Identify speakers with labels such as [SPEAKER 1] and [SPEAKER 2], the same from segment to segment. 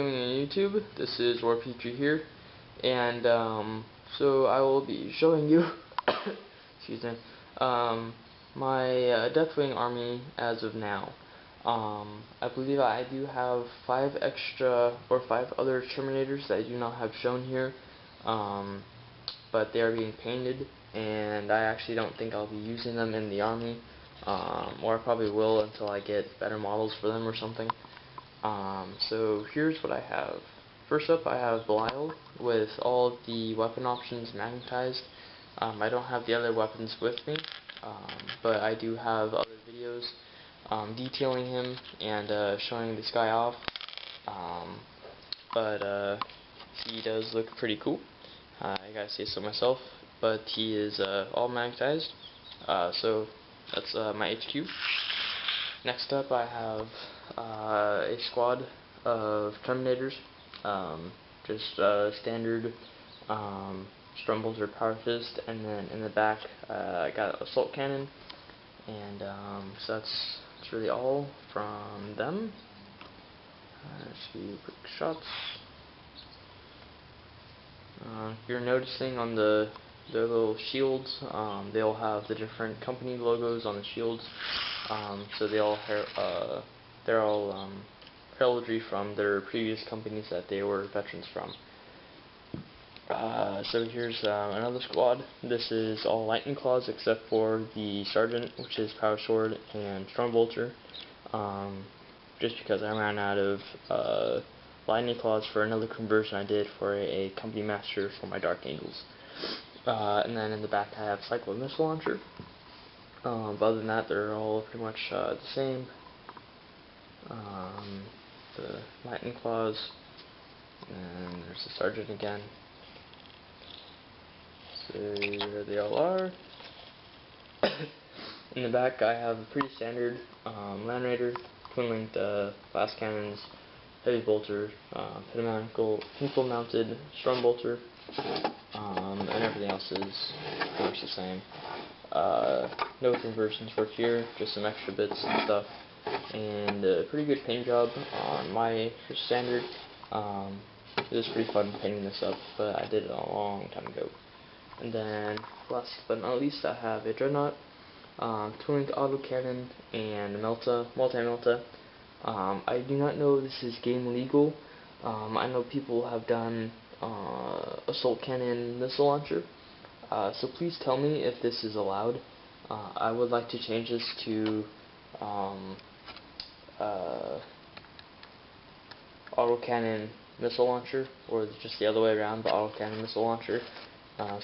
[SPEAKER 1] Deathwing on YouTube. This is Warpetrie here, and so I will be showing you, excuse me, my Deathwing Army as of now. I believe I do have 5 other Terminators that I do not have shown here, but they are being painted, and I actually don't think I'll be using them in the army, or I probably will until I get better models for them or something. So here's what I have. First up, I have Belial with all the weapon options magnetized. I don't have the other weapons with me, but I do have other videos detailing him and showing this guy off. But he does look pretty cool. I gotta say so myself. But he is all magnetized. So that's my HQ. Next up, I have a squad of Terminators, just standard Strumbles Power Fist, and then in the back I got Assault Cannon, and so that's really all from them. Just a few quick shots. You're noticing on their little shields, they all have the different company logos on the shields. So they're all heraldry from their previous companies that they were veterans from. So here's another squad. This is all Lightning Claws except for the Sergeant, which is Power Sword and Stormbolter. Just because I ran out of Lightning Claws for another conversion I did for a Company Master for my Dark Angels. And then in the back I have Cyclone Missile Launcher. But other than that, they're all pretty much the same. The Lightning Claws, and there's the Sergeant again. So there they all are. In the back, I have a pretty standard Land Raider, twin-linked blast cannons, heavy bolter, pinnacle mounted storm bolter, and everything else is pretty much the same. No conversions for here, just some extra bits and stuff, and a pretty good paint job on my standard. It was pretty fun painting this up, but I did it a long time ago. And then, last but not least, I have a Dreadnought, twin-linked autocannon, and multi-melta. I do not know if this is game legal. I know people have done assault cannon missile launcher. So please tell me if this is allowed. I would like to change this to autocannon missile launcher, or just the other way around, but autocannon missile launcher,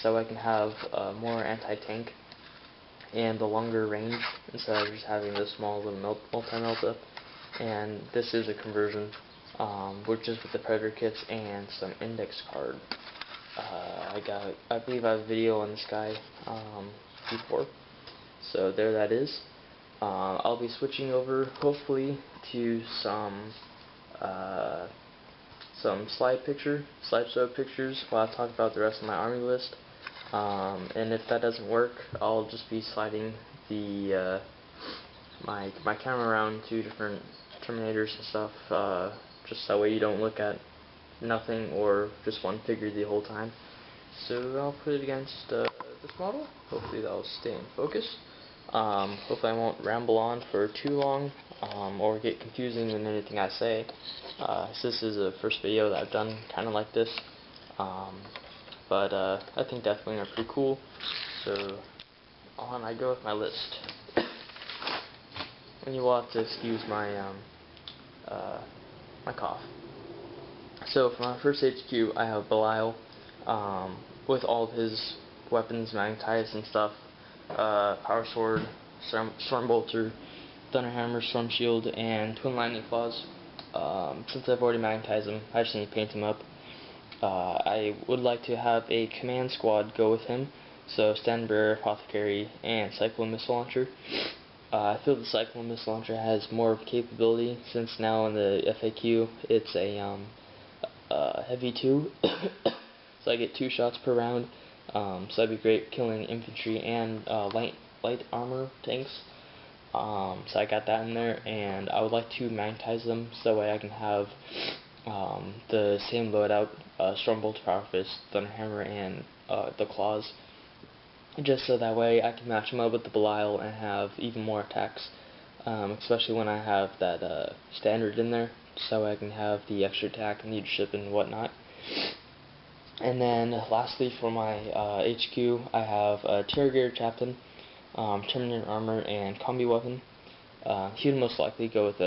[SPEAKER 1] so I can have more anti-tank and the longer range instead of just having this small little multi-melta. And this is a conversion, which is with the Predator kits and some index card. I believe I have a video on this guy before, so there that is. I'll be switching over hopefully to some slideshow pictures while I talk about the rest of my army list. And if that doesn't work, I'll just be sliding the my camera around to different Terminators and stuff, just that way you don't look at nothing or just one figure the whole time. So I'll put it against this model. Hopefully that'll stay in focus. Hopefully I won't ramble on for too long or get confusing in anything I say. This is the first video that I've done kind of like this, but I think Deathwing are pretty cool. So on I go with my list. And you will have to excuse my my cough. So for my first HQ, I have Belial, with all of his weapons magnetized and stuff. Power Sword, Stormbolter, Thunderhammer, Storm Shield, and Twin Lightning Claws. Since I've already magnetized them, I just need to paint them up. I would like to have a command squad go with him, so Standard Bearer, Apothecary, and Cyclone Missile Launcher. I feel the Cyclone Missile Launcher has more capability, since now in the FAQ it's a heavy 2, so I get 2 shots per round. So that'd be great killing infantry and light armor tanks. So I got that in there, and I would like to magnetize them so that way I can have the same loadout, Stormbolt, Power Fist, Thunderhammer, and the Claws, just so that way I can match them up with the Belial and have even more attacks, especially when I have that standard in there, so I can have the extra attack and leadership and whatnot. And then lastly, for my HQ, I have a Terminator Chaplain, Terminator Armor, and Combi Weapon. He would most likely go with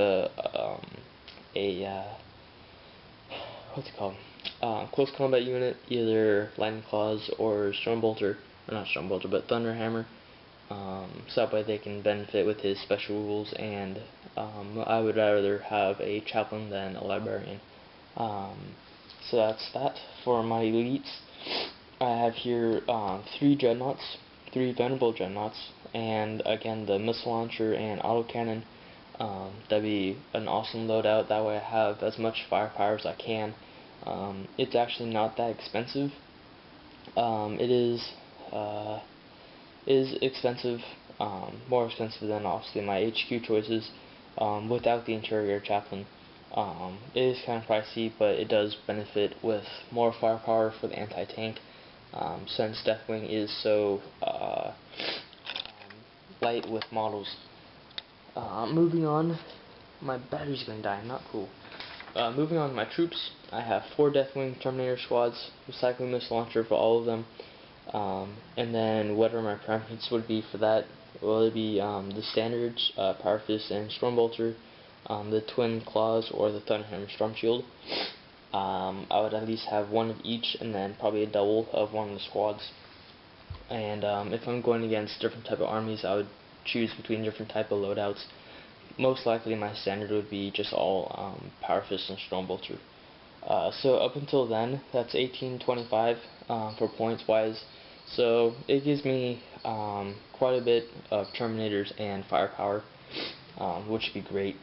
[SPEAKER 1] what's it called? Close combat unit, either Lightning Claws or Stormbolter, or not Stormbolter, but Thunderhammer. So that way they can benefit with his special rules, and I would rather have a Chaplain than a Librarian. So that's that for my elites. I have here 3 Dreadnoughts, 3 Venerable Dreadnoughts, and again the Missile Launcher and Autocannon. That'd be an awesome loadout. That way I have as much firepower as I can. It's actually not that expensive. It is expensive, more expensive than obviously my HQ choices, without the Interior Chaplain. It is kind of pricey, but it does benefit with more firepower for the anti-tank, since Deathwing is so light with models. Moving on, my battery's gonna die, not cool. Moving on to my troops, I have 4 Deathwing Terminator squads, Recycling Missile Launcher for all of them, and then whatever my preference would be for that, will it be the standards, Power Fist and Stormbolter, the Twin Claws, or the Thunderhammer Storm Shield. I would at least have one of each, and then probably a double of one of the squads. And if I'm going against different type of armies, I would choose between different type of loadouts. Most likely my standard would be just all Power Fist and Stormbolter. So up until then, that's 1825 for points wise. So it gives me quite a bit of Terminators and firepower, which would be great.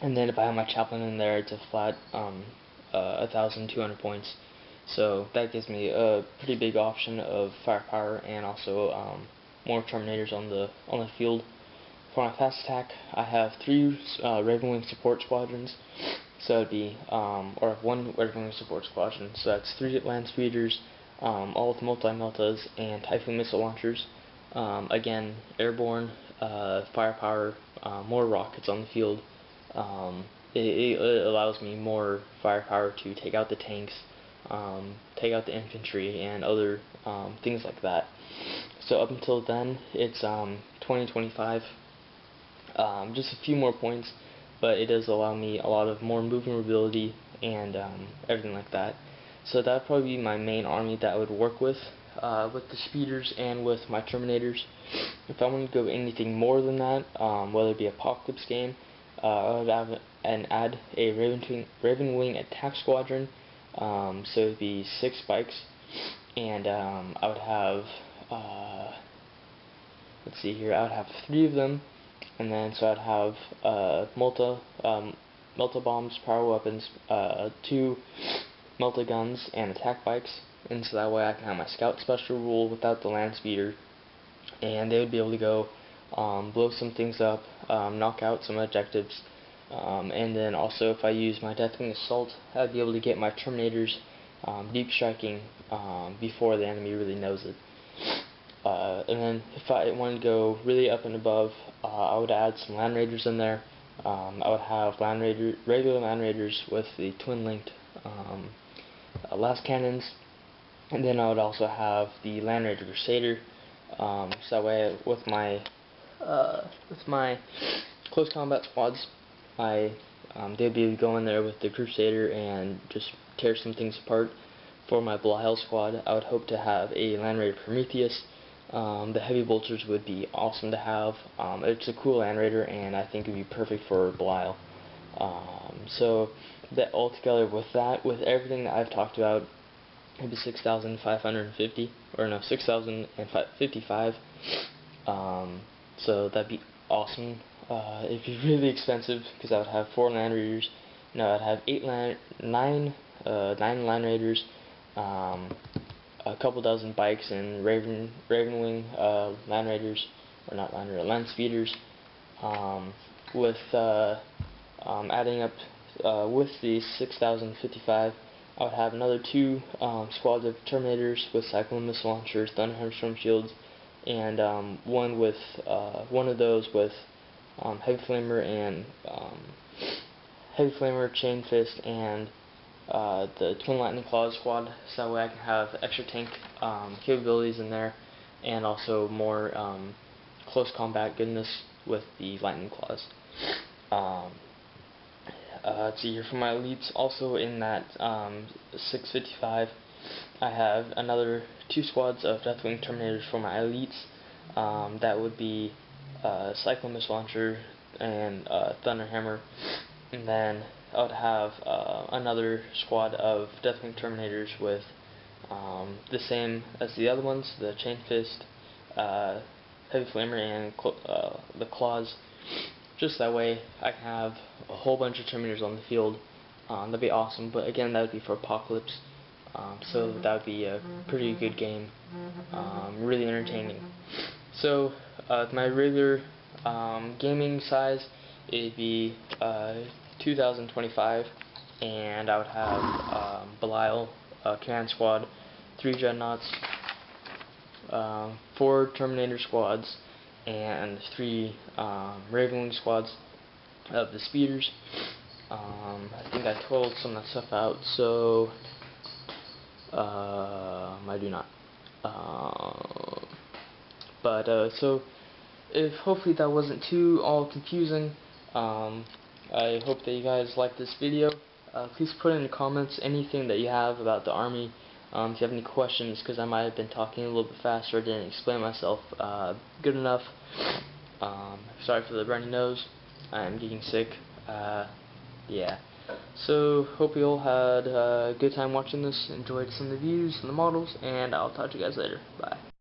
[SPEAKER 1] And then if I have my Chaplain in there, it's a flat 1,200 points. So that gives me a pretty big option of firepower and also more Terminators on the field. For my fast attack, I have 3 Ravenwing support squadrons. So it'd be or 1 Ravenwing support squadron. So that's 3 land speeders, all with multi-meltas and Typhoon missile launchers. Again, airborne, firepower, more rockets on the field. It allows me more firepower to take out the tanks, take out the infantry, and other things like that. So up until then, it's 2025. Just a few more points, but it does allow me a lot of more movement ability and everything like that. So that would probably be my main army that I would work with the speeders and with my Terminators. If I want to go anything more than that, whether it be Apocalypse game, I would have add a Ravenwing attack squadron. So it would be 6 spikes, and I would have let's see here, I would have 3 of them, and then so I'd have Melta bombs, power weapons, 2 Melta guns, and attack bikes, and so that way I can have my scout special rule without the land speeder, and they would be able to go blow some things up, knock out some objectives, and then also if I use my Deathwing assault, I'd be able to get my Terminators deep striking before the enemy really knows it. And then if I wanted to go really up and above, I would add some Land Raiders in there. I would have regular Land Raiders with the twin-linked las cannons, and then I would also have the Land Raider Crusader. So that way, with my close combat squads, they'd be able to go in there with the Crusader and just tear some things apart. For my Belial squad, I would hope to have a Land Raider Prometheus. The heavy bolters would be awesome to have. It's a cool Land Raider, and I think it would be perfect for Belial. So that altogether, with everything that I've talked about, it'd be 6,550, or no, 6,055. So that'd be awesome. It'd be really expensive because I would have 4 Land Raiders. No, I'd have 9 Land Raiders, a couple dozen bikes and Ravenwing Land Raiders, or not Land Raiders, Land Speeders, with adding up with the 6055, I would have another 2 squads of Terminators with Cyclone Missile Launchers, Thunderhammer Storm Shields, and one of those with Heavy Flamer and Heavy Flamer, Chain Fist, and the Twin Lightning Claws squad, so that way I can have extra tank capabilities in there, and also more close combat goodness with the Lightning Claws. Let's see here, for my elites, also in that 655, I have another 2 squads of Deathwing Terminators for my elites. That would be Cyclone Missile Launcher and Thunderhammer, and then I would have another squad of Deathwing Terminators with the same as the other ones, the Chain Fist, Heavy Flamer, and the Claws. Just that way I can have a whole bunch of Terminators on the field. That'd be awesome, but again, that would be for Apocalypse. So that would be a pretty good game, really entertaining. So my regular gaming size, it'd be 2025, and I would have Belial Command Squad, 3 Dreadnoughts, 4 Terminator squads, and 3 Ravenwing squads of the speeders. I think I totaled some of that stuff out, so I do not. So if hopefully that wasn't too all confusing, I hope that you guys liked this video. Please put in the comments anything that you have about the army. If you have any questions, because I might have been talking a little bit faster, didn't explain myself good enough. Sorry for the runny nose. I'm getting sick. Yeah. So hope you all had a good time watching this, enjoyed some of the views and the models, and I'll talk to you guys later. Bye.